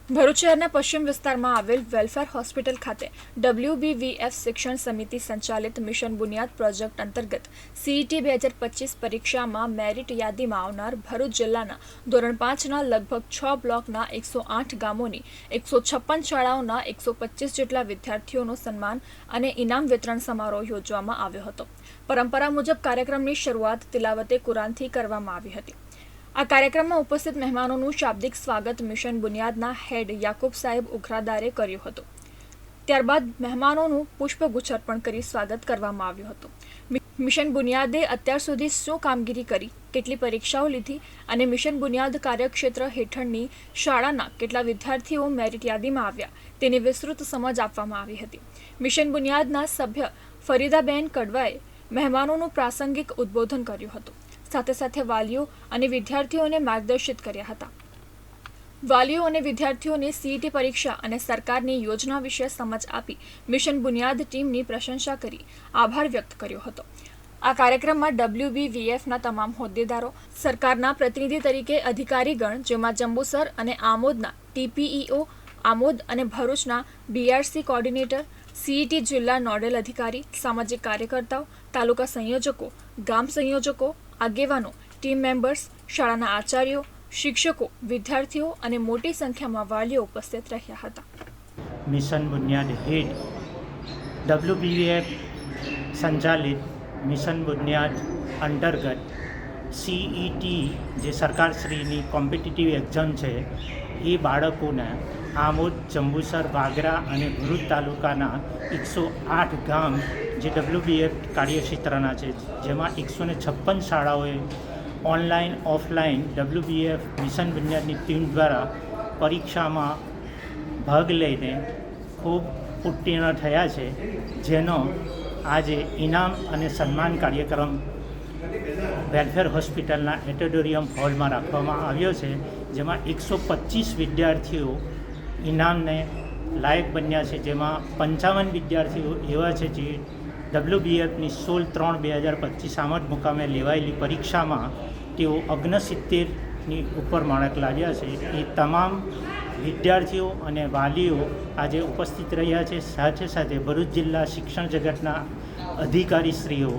ભરૂચ શહેરના પશ્ચિમ વિસ્તારમાં આવેલ વેલફેર હોસ્પિટલ ખાતે WBVF શિક્ષણ સમિતિ સંચાલિત મિશન બુનિયાદ પ્રોજેક્ટ અંતર્ગત CET 2025 પરીક્ષામાં મેરિટ યાદીમાં આવનાર ભરૂચ જિલ્લાના ધોરણ 5ના લગભગ 6 બ્લોકના 108 ગામોની 156 શાળાઓના 125 જેટલા વિદ્યાર્થીઓનું સન્માન અને ઇનામ વિતરણ સમારોહ યોજવામાં આવ્યો હતો। પરંપરા મુજબ કાર્યક્રમની શરૂઆત તિલાવતે કુરાનથી કરવામાં આવી હતી। આ કાર્યક્રમમાં ઉપસ્થિત મહેમાનોનું શાબ્દિક સ્વાગત મિશન બુનિયાદના હેડ યાકુબ સાહેબ ઉઘરાદારે કર્યું હતું। ત્યારબાદ મહેમાનોનું પુષ્પગુચ્છ અર્પણ કરી સ્વાગત કરવામાં આવ્યું હતું। મિશન બુનિયાદે અત્યાર સુધી શું કામગીરી કરી, કેટલી પરીક્ષાઓ લીધી અને મિશન બુનિયાદ કાર્યક્ષેત્ર હેઠળની શાળાના કેટલા વિદ્યાર્થીઓ મેરિટ યાદીમાં આવ્યા તેની વિસ્તૃત સમજ આપવામાં આવી હતી। મિશન બુનિયાદના સભ્ય ફરીદાબેન કડવાએ મહેમાનોનું પ્રાસંગિક ઉદ્બોધન કર્યું હતું। સાથે સાથે વાલીઓ અને વિદ્યાર્થીઓને માર્ગદર્શિત કર્યા હતા। વાલીઓ અને વિદ્યાર્થીઓને CET પરીક્ષા અને સરકારની યોજના વિશે સમજ આપી મિશન બુનિયાદ ટીમની પ્રશંસા કરી આભાર વ્યક્ત કર્યો હતો। આ કાર્યક્રમમાં WBVFના તમામ હોદ્દેદારો, સરકારના પ્રતિનિધિ તરીકે અધિકારીગણ, જેમાં જંબુસર અને આમોદના TPEO, આમોદ અને ભરૂચના BRC કોર્ડિનેટર, CET જિલ્લા નોડલ અધિકારી, સામાજિક કાર્યકર્તાઓ, તાલુકા સંયોજકો, ગામ સંયોજકો, આગેવાનો, ટીમ મેમ્બર્સ, શાળાના આચાર્યો, શિક્ષકો, વિદ્યાર્થીઓ અને મોટી સંખ્યામાં વાલીઓ ઉપસ્થિત રહ્યા હતા। મિશન બુનિયાદ હેડ WBVF સંચાલિત મિશન બુનિયાદ અંતર્ગત CET જે સરકારશ્રીની કોમ્પિટિટિવ એક્ઝામ છે એ બાળકોને આમોદ, જંબુસર, વાગરા અને ભરૂચ તાલુકાના 108 ગામ જે WBF કાર્યક્ષેત્રના છે, જેમાં 156 શાળાઓએ ઓનલાઈન ઓફલાઈન WBF મિશન બુનિયાદની ટીમ દ્વારા પરીક્ષામાં ભાગ લઈને ખૂબ ઉત્તીર્ણ થયા છે, જેનો આજે ઇનામ અને સન્માન કાર્યક્રમ વેલફેર હોસ્પિટલના ઓડિટોરિયમ હોલમાં રાખવામાં આવ્યો છે, જેમાં 125 વિદ્યાર્થીઓ ઇનામને લાયક બન્યા છે, જેમાં 55 વિદ્યાર્થીઓ એવા છે જે WBFની 16/3/2025 આમોદ મુકામે લેવાયેલી પરીક્ષામાં તેઓ 69ની ઉપર માર્ક લાવ્યા છે। એ તમામ વિદ્યાર્થીઓ અને વાલીઓ આજે ઉપસ્થિત રહ્યા છે। સાથે સાથે ભરૂચ જિલ્લા શિક્ષણ જગતના અધિકારીશ્રીઓ